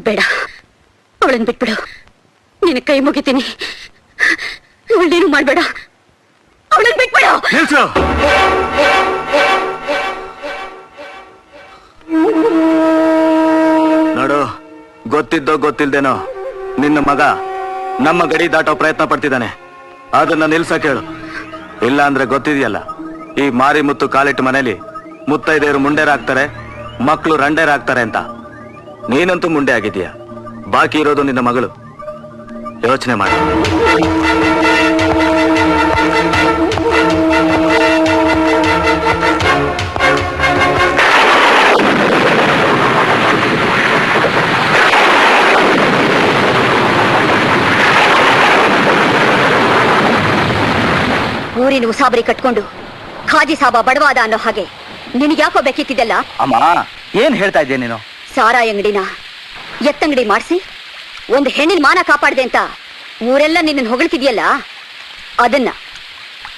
ಬೇಡ, ಅವಳನ್ನು ಬಿಟ್ಬಿಡು. ನಿನ್ನ ಕೈ ಮುಗಿತೀನಿ. ಅವಳೇನು ಮಾಡ್ಬೇಡ, ಅವಳನ್ನು ಬಿಟ್ಬಿಡು. ನೋಡು, ಗೊತ್ತಿದ್ದೋ ಗೊತ್ತಿಲ್ದೇನೋ ನಿನ್ನ ಮಗ ನಮ್ಮ ಗಡಿ ದಾಟೋ ಪ್ರಯತ್ನ ಪಡ್ತಿದ್ದಾನೆ. ಅದನ್ನ ನಿಲ್ಸಕ್ ಹೇಳು. ಇಲ್ಲ ಅಂದ್ರೆ ಗೊತ್ತಿದೆಯಲ್ಲ, ಈ ಮಾರಿ ಮುತ್ತು ಕಾಲಿಟ್ಟು ಮನೇಲಿ ಮುತ್ತೈದೆಯರು ಮುಂಡೇರಾಗ್ತಾರೆ, ಮಕ್ಕಳು ರಂಡೇರಾಗ್ತಾರೆ ಅಂತ. ನೀನಂತೂ ಮುಂಡೆ ಆಗಿದೀಯ, ಬಾಕಿ ಇರೋದು ನಿನ್ನ ಮಗಳು. ಯೋಚನೆ ಮಾಡಿ. ಊರಿನ ಉಸಾಬರಿ ಕಟ್ಕೊಂಡು ಖಾಜಿ ಸಾಬ ಬಡವಾದ ಅನ್ನೋ ಹಾಗೆ ನಿನಗ್ಯಾಕೋ ಬೇಕಿತ್ತಿದ್ದಲ್ಲ? ಅಮ್ಮ, ಏನ್ ಹೇಳ್ತಾ ಇದ್ದೆ ನೀನು? ಸಾರಾಯಿ ಅಂಗಡಿನ ಎತ್ತಂಗಡಿ ಮಾಡಿಸಿ ಒಂದು ಹೆಣ್ಣಿನ ಮಾನ ಕಾಪಾಡ್ದೆ ಅಂತ ಊರೆಲ್ಲ ನಿನ್ನ ಹೊಗಳ್ತಿದ್ಯಲ್ಲ, ಅದನ್ನ.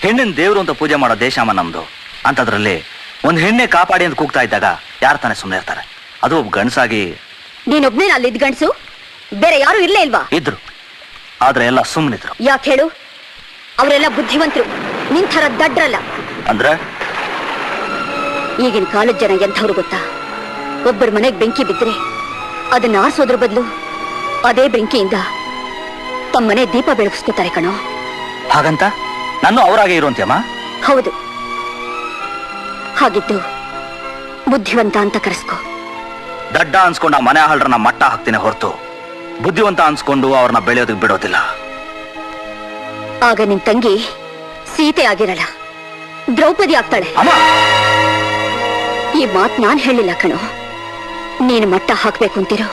ಹೆಣ್ಣಿನ ದೇವ್ರು ಅಂತ ಪೂಜೆ ಮಾಡೋ ದೇಶಮ್ಮ ನಮ್ದು. ಅಂತದ್ರಲ್ಲಿ ಒಂದ್ ಹೆಣ್ಣೆ ಕಾಪಾಡಿ ಅಂತ ಕೂಗ್ತಾ ಇದ್ದಾಗ ಯಾರು ತಾನೇ ಸುಮ್ಮನೆ ಇರ್ತಾರೆ? ಅದು ಒಬ್ಬ ಗಂಡಸಾಗಿ. ನೀನೊಬ್ನೇ ಅಲ್ಲಿ ಇದ್ ಗಂಡಸು, ಬೇರೆ ಯಾರು ಇರ್ಲೇ ಇಲ್ವಾ? ಇದ್ರು, ಆದ್ರೆ ಎಲ್ಲ ಸುಮ್ಮನಿದ್ರು. ಯಾಕೆ ಹೇಳು? ಅವರೆಲ್ಲ ಬುದ್ಧಿವಂತರು, ನಿನ್ ಥರ ದಡ್ರಲ್ಲ. ಅಂದ್ರೆ ಈಗಿನ ಕಾಲದ ಜನ ಎಂಥವ್ರು ಗೊತ್ತಾ? ಒಬ್ಬರ ಮನೆಗೆ ಬೆಂಕಿ ಬಿದ್ದರೆ ಅದನ್ನ ಆರಿಸೋದ್ರ ಬದಲು ಅದೇ ಬೆಂಕಿಯಿಂದ ತಮ್ಮ ಮನೆ ದೀಪ ಬೆಳಗಿಸ್ಕೋತಾರೆ ಕಣೋ. ಹಾಗಂತ ನಾನು ಅವರಾಗೆ ಇರುವಂತೆಯಮ್ಮ? ಹೌದು, ಹಾಗಿದ್ದು ಬುದ್ಧಿವಂತ ಅಂತ ಕರೆಸ್ಕೋ. ದಡ್ಡ ಅನ್ಸ್ಕೊಂಡು ಆ ಮನೆ ಹಾಳ್ರನ್ನ ಮಟ್ಟ ಹಾಕ್ತೀನಿ ಹೊರತು ಬುದ್ಧಿವಂತ ಅನ್ಸ್ಕೊಂಡು ಅವ್ರನ್ನ ಬೆಳೆಯೋದಕ್ಕೆ ಬಿಡೋದಿಲ್ಲ. ಆಗ ನಿನ್ ತಂಗಿ ಸೀತೆ ಆಗಿರಲ್ಲ, ದ್ರೌಪದಿ ಆಗ್ತಾಳೆ. ಈ ಮಾತ್ ನಾನ್ ಹೇಳಿಲ್ಲ ಕಣೋ. ನೀನು ಮಟ್ಟ ಹಾಕ್ಬೇಕು ಅಂತಿರೋ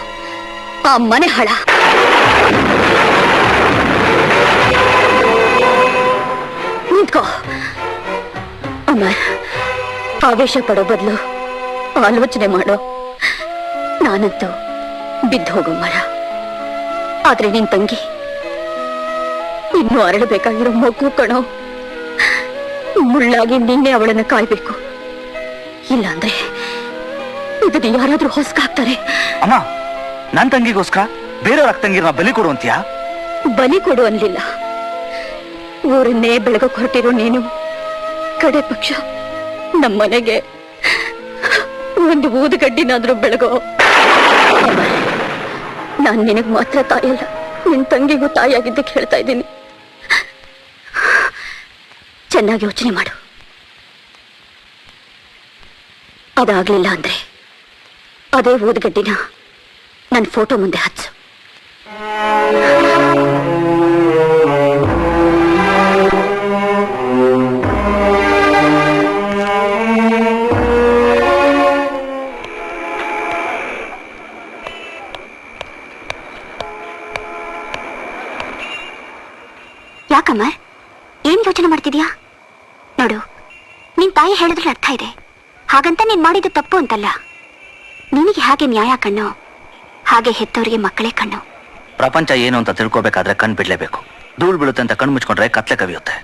ಆ ಮನೆ ಹಳ. ನಿಂತ್ಕೋ ಅಮ್ಮ. ಆವೇಶ ಪಡೋ ಬದಲು ಆಲೋಚನೆ ಮಾಡೋ. ನಾನಂತೂ ಬಿದ್ದು ಹೋಗೋ ಮರ, ಆದ್ರೆ ನಿನ್ ತಂಗಿ ಇನ್ನೂ ಅರಳಬೇಕಾಗಿರೋ ಮಗು ಕಣೋ. ಮುಳ್ಳಾಗಿ ನಿನ್ನೆ ಅವಳನ್ನ ಕಾಯ್ಬೇಕು, ಇಲ್ಲಾಂದ್ರೆ ಇದನ್ನ ಯಾರಾದ್ರೂ ಹೊಸ್ಕಾಕ್ತಾರೆ. ಅಮ್ಮ, ನನ್ ತಂಗಿಗೋಸ್ಕರ ಬೇರೆಯವ್ರ ತಂಗಿರ ಬಲಿ ಕೊಡುವಂತೀಯ? ಬಲಿ ಕೊಡು ಅನ್ಲಿಲ್ಲ, ಊರನ್ನೇ ಬೆಳಗಕ್ಕೆ ಹೊರಟಿರೋ ನೀನು ಕಡೆ ಪಕ್ಷ ನಮ್ಮನೆಗೆ ಒಂದು ಊದುಗಡ್ಡಿನಾದ್ರೂ ಬೆಳಗೋ. ನಾನ್ ನಿನಗ್ ಮಾತ್ರ ತಾಯಲ್ಲ, ನಿನ್ ತಂಗಿಗೂ ತಾಯಿಯಾಗಿದ್ದಕ್ಕೆ ಹೇಳ್ತಾ ಇದ್ದೀನಿ. ಚೆನ್ನಾಗಿ ಯೋಚನೆ ಮಾಡು. ಅದಾಗ್ಲಿಲ್ಲ ಅಂದ್ರೆ ಅದೇ ಊದುಗಡ್ಡಿನ ನನ್ನ ಫೋಟೋ ಮುಂದೆ ಹಚ್ಚು. ಯಾಕಮ್ಮ, ಏನ್ ಯೋಚನೆ ಮಾಡ್ತಿದ್ಯಾ? ನೋಡು, ನಿನ್ ತಾಯಿ ಹೇಳಿದ್ರೆ ಅರ್ಥ ಇದೆ. ಹಾಗಂತ ನೀನ್ ಮಾಡಿದ್ದು ತಪ್ಪು ಅಂತಲ್ಲ. ನಿನಗೆ ಹಾಗೆ ನ್ಯಾಯ ಕಣ್ಣು, ಹಾಗೆ ಹೆತ್ತವರಿಗೆ ಮಕ್ಕಳೇ ಕಣ್ಣು. ಪ್ರಪಂಚ ಏನು ಅಂತ ತಿಳ್ಕೋಬೇಕಾದ್ರೆ ಕಣ್ ಬಿಡ್ಲೇಬೇಕು. ಧೂಳು ಬೀಳುತ್ತೆ ಅಂತ ಕಣ್ ಮುಚ್ಕೊಂಡ್ರೆ ಕತ್ಲೆ ಕವಿಯುತ್ತೆ.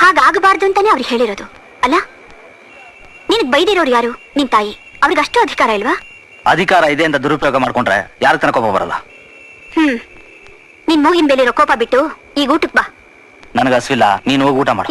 ಹಾಗಾಗಬಾರ್ದು ಅಂತಾನೆ ಅವ್ರಿಗೆ ಹೇಳಿರೋದು ಅಲ್ಲ. ನಿನಗ್ ಬೈದಿರೋರು ಯಾರು? ನಿನ್ ತಾಯಿ. ಅವ್ರಿಗೆ ಅಷ್ಟು ಅಧಿಕಾರ ಇಲ್ವಾ? ಅಧಿಕಾರ ಇದೆ ಅಂತ ದುರುಪಯೋಗ ಮಾಡ್ಕೊಂಡ್ರೆ ಯಾರ ತನಕ ಕೋಪ ಬರಲ್ಲ. ನಿನ್ ಮೂಗಿನ ಮೇಲಿರೋ ಕೋಪ ಬಿಟ್ಟು ಈಗ ಊಟಕ್ ಬಾ. ನನಗ ಹಸಿವಿಲ್ಲ, ನೀನು ಹೋಗಿ ಊಟ ಮಾಡು.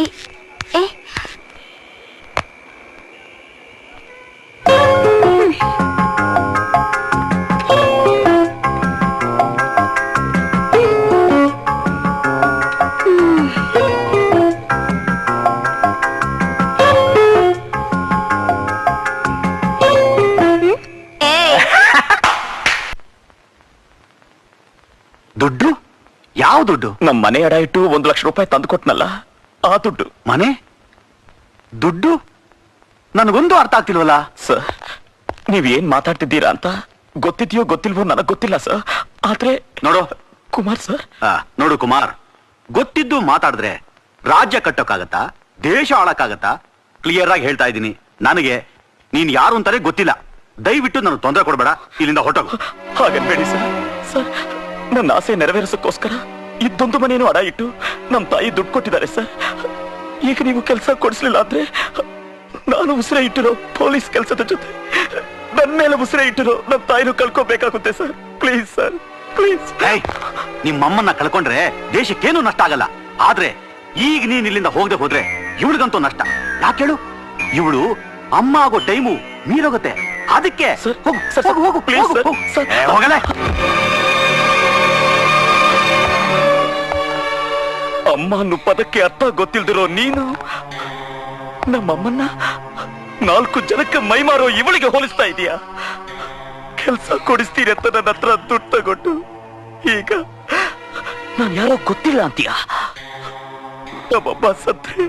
ದುಡ್ಡು? ಯಾವ ದುಡ್ಡು? ನಮ್ಮ ಮನೆ ಅಡ ಇಟ್ಟು 1 ಲಕ್ಷ ರೂಪಾಯಿ ತಂದು ಕೊಟ್ನಲ್ಲ, ಆ ದುಡ್ಡು. ಮನೆ ದುಡ್ಡು? ನನಗೊಂದು ಅರ್ಥ ಆಗ್ತಿಲ್ವಲ್ಲ ಸರ್. ನೀವೇನ್ ಮಾತಾಡ್ತಿದ್ದೀರಾ ಅಂತ ಗೊತ್ತಿದ್ಯೋ ಗೊತ್ತಿಲ್ವೋ ನನಗ್ ಗೊತ್ತಿಲ್ಲ ಸರ್. ಆದ್ರೆ ನೋಡು ಕುಮಾರ್ ಸರ್, ನೋಡು ಕುಮಾರ್, ಗೊತ್ತಿದ್ದು ಮಾತಾಡಿದ್ರೆ ರಾಜ್ಯ ಕಟ್ಟೋಕ್ಕಾಗತ್ತಾ? ದೇಶ ಆಳಕ್ಕಾಗತ್ತಾ? ಕ್ಲಿಯರ್ ಆಗಿ ಹೇಳ್ತಾ ಇದ್ದೀನಿ, ನನಗೆ ನೀನ್ ಯಾರು ಅಂತಾನೆ ಗೊತ್ತಿಲ್ಲ. ದಯವಿಟ್ಟು ನನಗೆ ತೊಂದರೆ ಕೊಡಬೇಡ, ಇಲ್ಲಿಂದ ಹೊರಟೋಗು. ಹಾಗನ್ಬೇಡಿ ಸರ್. ಸರ್, ನನ್ನ ಆಸೆ ನೆರವೇರಿಸೋಕ್ಕೋಸ್ಕರ ಇದ್ದೊಂದು ಮನೇನು ಅಡ ಇಟ್ಟು ನಮ್ಮ ತಾಯಿ ದುಡ್ಡು ಕೊಟ್ಟಿದ್ದಾರೆ ಸರ್. ಈಗ ನೀವು ಕೆಲಸ ಕೊಡಿಸ್ಲಿಲ್ಲ ಅಂದ್ರೆ ನಾನು ಉಸಿರೇ ಇಟ್ಟಿರೋ ಪೊಲೀಸ್ ಕೆಲಸದ ಜೊತೆ ನನ್ ಮೇಲೆ ಉಸಿರೇ ಇಟ್ಟರು ನಮ್ ತಾಯಿನೂ ಕಳ್ಕೋಬೇಕಾಗುತ್ತೆ ಸರ್. Please sir, please. ನಿಮ್ಮಮ್ಮನ್ನ ಕಳ್ಕೊಂಡ್ರೆ ದೇಶಕ್ಕೇನು ನಷ್ಟ ಆಗಲ್ಲ. ಆದ್ರೆ ಈಗ ನೀನ್ ಇಲ್ಲಿಂದ ಹೋಗದೆ ಹೋದ್ರೆ ಇವಳಿಗಂತೂ ನಷ್ಟ. ಯಾಕೆ ಹೇಳು? ಇವಳು ಅಮ್ಮ ಆಗೋ ಟೈಮು ಮೀರೋಗುತ್ತೆ. ಅದಕ್ಕೆ ಸರ್, ಹೋಗು ಸರ್, ಹೋಗು, ಹೋಗು, ಪ್ಲೀಸ್ ಹೋಗು, ಸರ್, ಹೋಗು. ಸರ್. ಹೋಗಲೇ. ಅಮ್ಮ ಅನ್ನೋ ಪದಕ್ಕೆ ಅರ್ಥ ಗೊತ್ತಿಲ್ದಿರೋ ನೀನು ನಮ್ಮಮ್ಮನ್ನ 4 ಜನಕ್ಕೆ ಮೈಮಾರೋ ಇವಳಿಗೆ ಹೋಲಿಸ್ತಾ ಇದೀಯಾ? ಕೆಲ್ಸ ಕೊಡಿಸ್ತೀನಿ ಅಂತ ನನ್ನ ಹತ್ರ ದುಡ್ಡು ತಗೊಂಡು ಈಗ ನಾನು ಯಾರೋ ಗೊತ್ತಿಲ್ಲ ಅಂತೀಯ? ನಮ್ಮಮ್ಮ ಸತ್ರೆ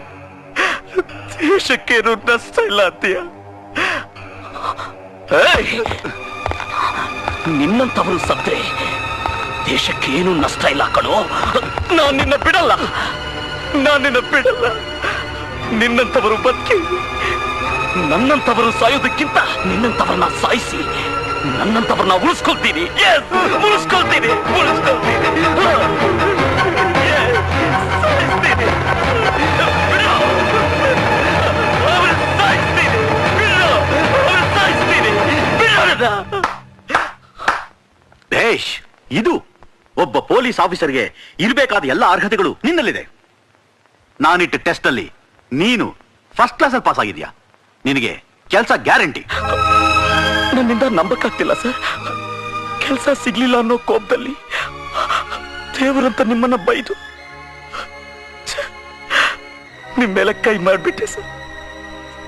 ದೇಶಕ್ಕೇನು ನಷ್ಟ ಇಲ್ಲ ಅಂತೀಯ? ನಿನ್ನಂತವರು ಸತ್ರೆ ದೇಶಕ್ಕೆ ಏನು ನಷ್ಟ ಇಲ್ಲ ಕಣೋ. ನಾನು ನಿನ್ನ ಬಿಡಲ್ಲ, ನಾನು ನಿನ್ನ ಬಿಡಲ್ಲ. ನಿನ್ನಂತವರು ಬದುಕಿ ನನ್ನಂತವರು ಸಾಯೋದಕ್ಕಿಂತ ನಿನ್ನಂತವರನ್ನ ಸಾಯಿಸಿ ನನ್ನಂತವರನ್ನ ಉಳಿಸ್ಕೊಳ್ತೀನಿ. ಉಳಿಸ್ಕೊಳ್ತೀನಿ, ಉಳಿಸ್ಕೊಳ್ತೀನಿ. ಸಾಯಿಸ್ತೀನಿ. ಬಿಡು. ಅವ್ರನ್ನ ಸಾಯಿಸ್ತೀನಿ. ಬಿಡು. ಅವ್ರನ್ನ ಸಾಯಿಸ್ತೀನಿ. ಬಿಡು. ಬೇಷ್. ಇದು ಒಬ್ಬ ಪೊಲೀಸ್ ಆಫೀಸರ್ಗೆ ಇರಬೇಕಾದ ಎಲ್ಲ ಅರ್ಹತೆಗಳು ನಿನ್ನಲ್ಲಿದೆ. ನಾನಿಟ್ಟ ಟೆಸ್ಟ್ ಅಲ್ಲಿ ನೀನು ಫಸ್ಟ್ ಕ್ಲಾಸ್ ಅಲ್ಲಿ ಪಾಸ್ ಆಗಿದ್ಯಾ. ನಿನಗೆ ಕೆಲಸ ಗ್ಯಾರಂಟಿ. ನನ್ನಿಂದ ನಂಬಕ್ಕಾಗ್ತಿಲ್ಲ ಸರ್. ಕೆಲಸ ಸಿಗ್ಲಿಲ್ಲ ಅನ್ನೋ ಕೋಪದಲ್ಲಿ ದೇವರಂತ ನಿಮ್ಮನ್ನ ಬೈದು ನಿಮ್ ಮೇಲೆ ಕೈ ಮಾಡ್ಬಿಟ್ಟೆ ಸರ್.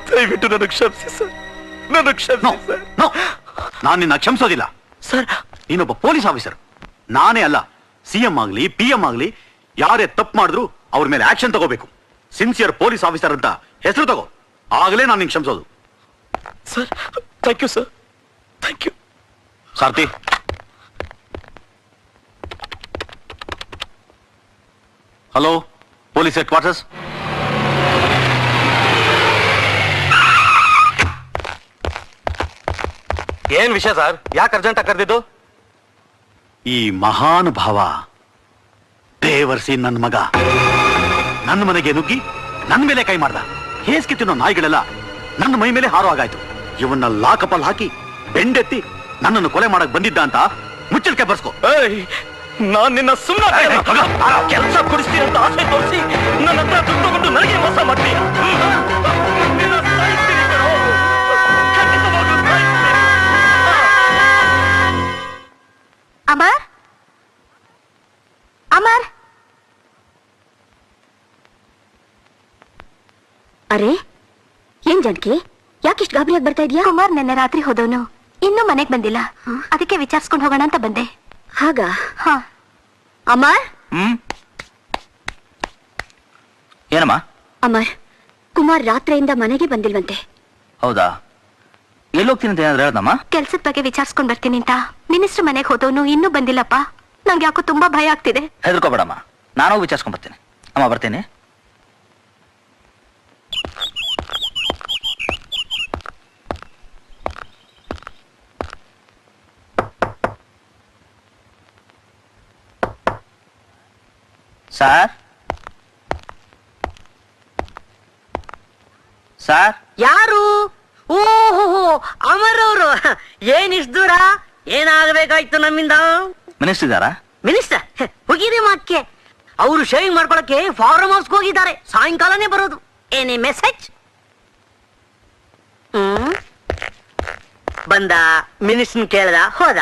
ದಯವಿಟ್ಟು ನನಗೆ ಕ್ಷಮಿಸಿ ಸರ್, ನನಗೆ ಕ್ಷಮಿಸಿ ಸರ್. ನಾನು ನಿನ್ನ ಕ್ಷಮಿಸೋದಿಲ್ಲ ಸರ್. ನೀನೊಬ್ಬ ಪೊಲೀಸ್ ಆಫೀಸರ್. ನಾನೇ ಅಲ್ಲ, ಸಿಎಂ ಆಗ್ಲಿ PM ಆಗ್ಲಿ ಯಾರೇ ತಪ್ಪು ಮಾಡಿದ್ರು ಅವ್ರ ಮೇಲೆ ಆಕ್ಷನ್ ತಗೋಬೇಕು. ಸಿನ್ಸಿಯರ್ ಪೊಲೀಸ್ ಆಫೀಸರ್ ಅಂತ ಹೆಸರು ತಗೋ, ಆಗಲೇ ನಾನು ನಿಂಗೆ ಕ್ಷಮಿಸೋದು. Sir, thank you sir, thank you. Sarthi, hello, police headquarters. ಏನ್ ವಿಷಯ ಸರ್? ಯಾಕೆ ಅರ್ಜೆಂಟ್ ಆಗಿ ಕರೆದಿದ್ದು? ಈ ಮಹಾನುಭಾವ ದೇವರ್ಸಿ ನನ್ನ ಮಗ ನನ್ನ ಮನೆಗೆ ನುಗ್ಗಿ ನನ್ನ ಮೇಲೆ ಕೈ ಮಾಡ್ದ. ಹೇಸ್ಗೆ ತಿನ್ನೋ ನಾಯಿಗಳೆಲ್ಲ ನನ್ನ ಮೈ ಮೇಲೆ ಹಾರೋ ಆಗಾಯ್ತು. ಇವನ್ನ ಲಾಕಪಲ್ಲಿ ಹಾಕಿ ಬೆಂಡೆತ್ತಿ ನನ್ನನ್ನು ಕೊಲೆ ಮಾಡಕ್ ಬಂದಿದ್ದ ಅಂತ ಮುಚ್ಚಳಿಕೆ ಬರ್ಸ್ಕೊ. ನಾನ್ ನಿನ್ನ ಸುಮ್ಮನೆ ಕೆಲಸ ಕೊಡಿಸ್ತೀನಿ ಅಂತ ಆಸೆ ತೋರಿಸಿ ನನ್ನ ಹತ್ರ ದುಡ್ಡು ತಗೊಂಡು ನನಗೆ ಮೋಸ ಮಾಡ್ತೀಯ. ನಿನ್ನ ಸಾಯಿಸ್ತೀನಿ ಕಣೋ. ಖಂಡಿತವಾಗ್ಲೂ ಸಾಯಿಸ್ತೀನಿ. ಅಮರ್, ಅಮರ್. ಅರೆ, ಏನ್ ಜಾನಕಿ, ಯಾಕಿಷ್ಟು ಗಾಬರಿಯಾಗಿ ಬರ್ತಾ ಇದೀಯಾ? ಕುಮಾರ್ ನಿನ್ನೆ ರಾತ್ರಿ ಹೋದವನು ಇನ್ನೂ ಮನೆಗ್ ಬಂದಿಲ್ಲ. ಅದಕ್ಕೆ ವಿಚಾರಿಸ್ಕೊಂಡು ಹೋಗೋಣ ಅಂತ ಬಂದೆ. ಹಾಗ? ಹಾ. ಅಮರ್. ಏನಮ್ಮ? ಅಮರ್, ಕುಮಾರ್ ರಾತ್ರಿಯಿಂದ ಮನೆಗೆ ಬಂದಿಲ್ವಂತೆ. ಹೌದಾ? ಎಲ್ಲೋಗ್ತೀನಿ ಅಂತ ಏನಾದ್ರು ಹೇಳ್ದಮ್ಮ? ಕೆಲ್ಸದ ಬಗ್ಗೆ ವಿಚಾರಿಸ್ಕೊಂಡ್ ಬರ್ತೀನಿ ಅಂತ ಮಿನಿಸ್ಟರ್ ಮನೆಗೆ ಹೋದವನು ಇನ್ನೂ ಬಂದಿಲ್ಲಪ್ಪ. ನಂಗೆ ಯಾಕೋ ತುಂಬಾ ಭಯ ಆಗ್ತಿದೆ. ಹೆದರ್ಕೋಬೇಡಮ್ಮ, ನಾನು ವಿಚಾರಿಸ್ಕೊಂಡ್ ಬರ್ತೀನಿ. ಅಮ್ಮ ಬರ್ತೀನಿ. Sir, sir. ಯಾರು? ಓಹೋ, ಅಮರ್ ಅವರು. ಏನ್ ಇಷ್ಟು ದೂರ? ಏನಾಗಬೇಕಾಯ್ತು ನಮ್ಮಿಂದ? ಮಿನಿಸ್ಟರ್ ಇದ್ದಾರಾ? ಮಿನಿಸ್ಟರ್ ಹೋಗಿರಿ ಮಾಕ್ಕೆ. ಅವರು ಶೇವಿಂಗ್ ಮಾಡ್ಕೊಳಕ್ಕೆ ಫಾರ್ಮ್ ಹೌಸ್ಗೆ ಹೋಗಿದ್ದಾರೆ. ಸಾಯಂಕಾಲನೇ ಬರೋದು. ಏನೇ ಮೆಸೇಜ್? ಬಂದ, ಮಿನಿಸ್ಟರ್ ಕೇಳ್ದ, ಹೋದ.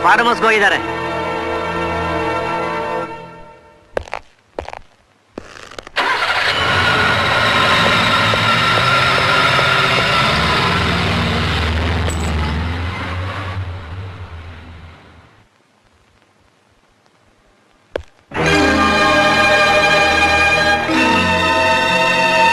ಫಾರ್ಮ್ ಹೌಸ್ಗೆ ಹೋಗಿದ್ದಾರೆ.